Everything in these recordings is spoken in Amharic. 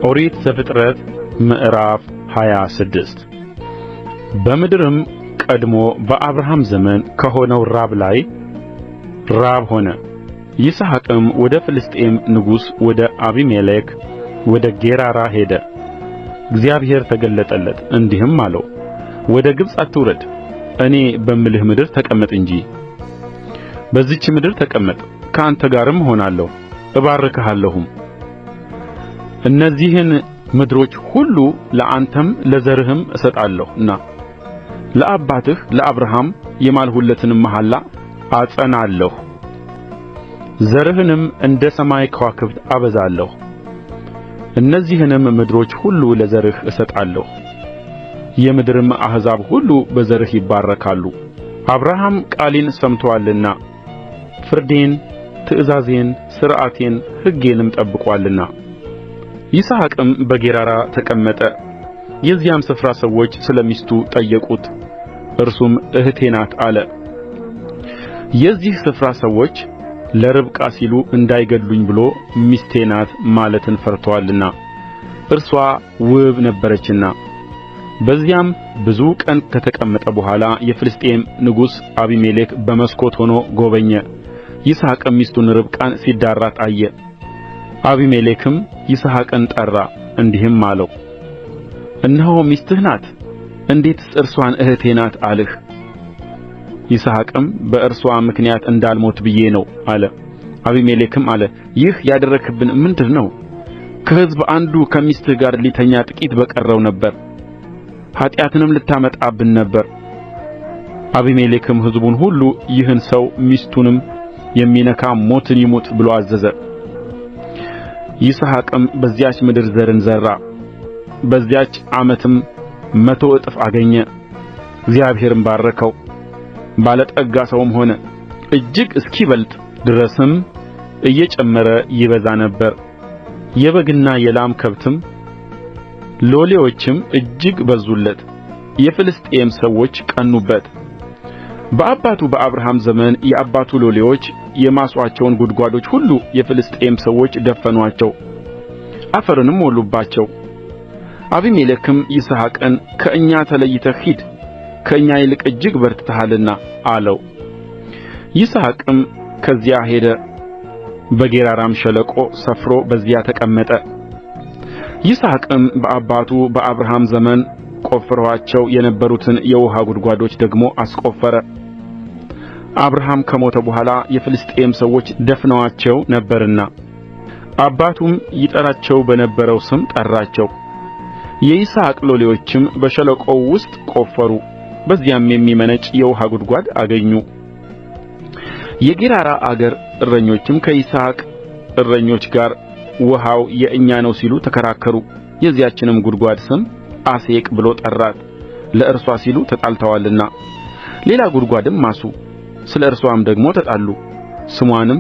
ኦሪት ዘፍጥረት ምዕራፍ 26 በምድርም ቀድሞ በአብርሃም ዘመን ከሆነው ራብ ላይ ራብ ሆነ። ይስሐቅም ወደ ፍልስጥኤም ንጉሥ ወደ አቢሜሌክ ወደ ጌራራ ሄደ። እግዚአብሔር ተገለጠለት እንዲህም አለው፣ ወደ ግብፅ አትውረድ፣ እኔ በምልህ ምድር ተቀመጥ እንጂ። በዚህች ምድር ተቀመጥ፣ ከአንተ ጋርም እሆናለሁ፣ እባርክሃለሁም። እነዚህን ምድሮች ሁሉ ለአንተም ለዘርህም እሰጣለሁና ለአባትህ ለአብርሃም የማልሁለትን መሐላ አጸናለሁ። ዘርህንም እንደ ሰማይ ከዋክብት አበዛለሁ። እነዚህንም ምድሮች ሁሉ ለዘርህ እሰጣለሁ፣ የምድርም አሕዛብ ሁሉ በዘርህ ይባረካሉ። አብርሃም ቃሌን ሰምቶአልና ፍርዴን፣ ትእዛዜን፣ ሥርዓቴን፣ ሕጌንም ጠብቆአልና። ይስሐቅም በጌራራ ተቀመጠ። የዚያም ስፍራ ሰዎች ስለ ሚስቱ ጠየቁት። እርሱም እኅቴ ናት አለ። የዚህ ስፍራ ሰዎች ለርብቃ ሲሉ እንዳይገድሉኝ ብሎ ሚስቴ ናት ማለትን ፈርቶአልና እርሷ ውብ ነበረችና። በዚያም ብዙ ቀን ከተቀመጠ በኋላ የፍልስጥኤም ንጉሥ አቢሜሌክ በመስኮት ሆኖ ጎበኘ። ይስሐቅም ሚስቱን ርብቃን ሲዳራት አየ። አቢሜሌክም ይስሐቅን ጠራ፣ እንዲህም አለው፣ እነሆ ሚስትህ ናት፣ እንዴትስ እርሷን እኅቴ ናት አልህ? ይስሐቅም በእርሷ ምክንያት እንዳልሞት ብዬ ነው አለ። አቢሜሌክም አለ፣ ይህ ያደረግህብን ምንድር ነው? ከሕዝብ አንዱ ከሚስትህ ጋር ሊተኛ ጥቂት በቀረው ነበር፣ ኃጢአትንም ልታመጣብን ነበር። አቢሜሌክም ሕዝቡን ሁሉ ይህን ሰው ሚስቱንም የሚነካ ሞትን ይሙት ብሎ አዘዘ። ይስሐቅም በዚያች ምድር ዘርን ዘራ። በዚያች ዓመትም 100 እጥፍ አገኘ። እግዚአብሔርም ባረከው፣ ባለጠጋ ሰውም ሆነ። እጅግ እስኪበልጥ ድረስም እየጨመረ ይበዛ ነበር። የበግና የላም ከብትም ሎሌዎችም እጅግ በዙለት። የፍልስጥኤም ሰዎች ቀኑበት። በአባቱ በአብርሃም ዘመን የአባቱ ሎሌዎች የማሱአቸውን ጉድጓዶች ሁሉ የፍልስጥኤም ሰዎች ደፈኑአቸው፣ አፈርንም ሞሉባቸው። አቢሜሌክም ይስሐቅን ከእኛ ተለይተህ ሂድ፣ ከእኛ ይልቅ እጅግ በርትተሃልና አለው። ይስሐቅም ከዚያ ሄደ፣ በጌራራም ሸለቆ ሰፍሮ በዚያ ተቀመጠ። ይስሐቅም በአባቱ በአብርሃም ዘመን ቆፍረዋቸው የነበሩትን የውኃ ጉድጓዶች ደግሞ አስቆፈረ። አብርሃም ከሞተ በኋላ የፍልስጥኤም ሰዎች ደፍነዋቸው ነበርና አባቱም ይጠራቸው በነበረው ስም ጠራቸው። የይስሐቅ ሎሌዎችም በሸለቆው ውስጥ ቆፈሩ፣ በዚያም የሚመነጭ የውኃ ጉድጓድ አገኙ። የጌራራ አገር እረኞችም ከይስሐቅ እረኞች ጋር ውኃው የእኛ ነው ሲሉ ተከራከሩ። የዚያችንም ጉድጓድ ስም አሴቅ ብሎ ጠራት፣ ለእርሷ ሲሉ ተጣልተዋልና። ሌላ ጉድጓድም ማሱ፣ ስለ እርሷም ደግሞ ተጣሉ፣ ስሟንም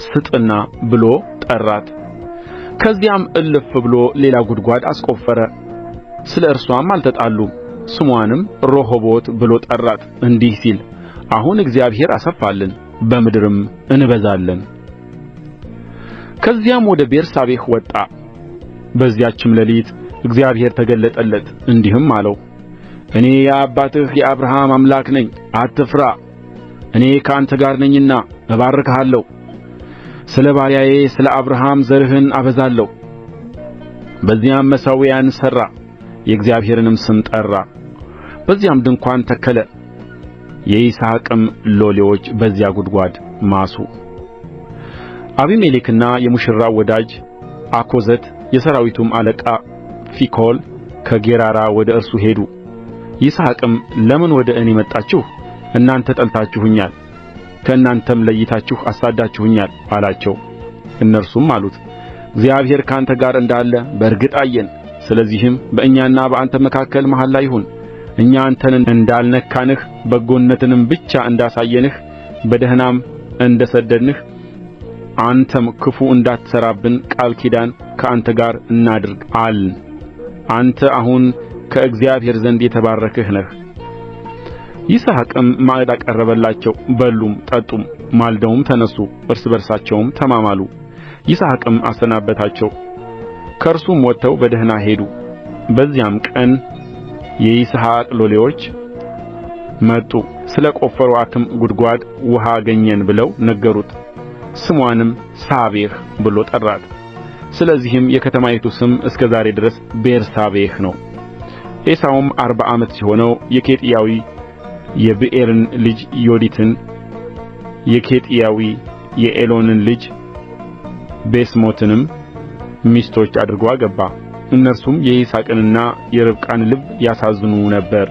ስጥና ብሎ ጠራት። ከዚያም እልፍ ብሎ ሌላ ጉድጓድ አስቆፈረ፣ ስለ እርሷም አልተጣሉም፣ ስሟንም ሮሆቦት ብሎ ጠራት፣ እንዲህ ሲል፣ አሁን እግዚአብሔር አሰፋልን፣ በምድርም እንበዛለን። ከዚያም ወደ ቤርሳቤህ ወጣ። በዚያችም ሌሊት እግዚአብሔር ተገለጠለት እንዲህም አለው፣ እኔ የአባትህ የአብርሃም አምላክ ነኝ፣ አትፍራ፣ እኔ ከአንተ ጋር ነኝና እባርክሃለሁ። ስለ ባሪያዬ ስለ አብርሃም ዘርህን አበዛለሁ። በዚያም መሠዊያን ሠራ፣ የእግዚአብሔርንም ስም ጠራ። በዚያም ድንኳን ተከለ። የይስሐቅም ሎሌዎች በዚያ ጉድጓድ ማሱ። አቢሜሌክና የሙሽራው ወዳጅ አኮዘት የሠራዊቱም አለቃ ፊኮል ከጌራራ ወደ እርሱ ሄዱ። ይስሐቅም ለምን ወደ እኔ መጣችሁ? እናንተ ጠልታችሁኛል፣ ከእናንተም ለይታችሁ አሳዳችሁኛል አላቸው። እነርሱም አሉት፣ እግዚአብሔር ከአንተ ጋር እንዳለ በእርግጥ አየን። ስለዚህም በእኛና በአንተ መካከል መሐላ ይሁን። እኛ አንተን እንዳልነካንህ በጎነትንም ብቻ እንዳሳየንህ በደህናም እንደ ሰደድንህ አንተም ክፉ እንዳትሠራብን ቃል ኪዳን ከአንተ ጋር እናድርግ አልን። አንተ አሁን ከእግዚአብሔር ዘንድ የተባረክህ ነህ። ይስሐቅም ማዕድ አቀረበላቸው፣ በሉም ጠጡም። ማልደውም ተነሡ፣ እርስ በርሳቸውም ተማማሉ። ይስሐቅም አሰናበታቸው። ከእርሱም ወጥተው በደህና ሄዱ። በዚያም ቀን የይስሐቅ ሎሌዎች መጡ፣ ስለ ቈፈሩአትም ጕድጓድ ውኃ አገኘን ብለው ነገሩት። ስምዋንም ሳቤህ ብሎ ጠራት። ስለዚህም የከተማይቱ ስም እስከ ዛሬ ድረስ ቤርሳቤህ ነው። ኤሳውም 40 ዓመት ሲሆነው የኬጢያዊ የብኤርን ልጅ ዮዲትን፣ የኬጢያዊ የኤሎንን ልጅ ቤስሞትንም ሚስቶች አድርጎ አገባ። እነርሱም የይስሐቅንና የርብቃን ልብ ያሳዝኑ ነበር።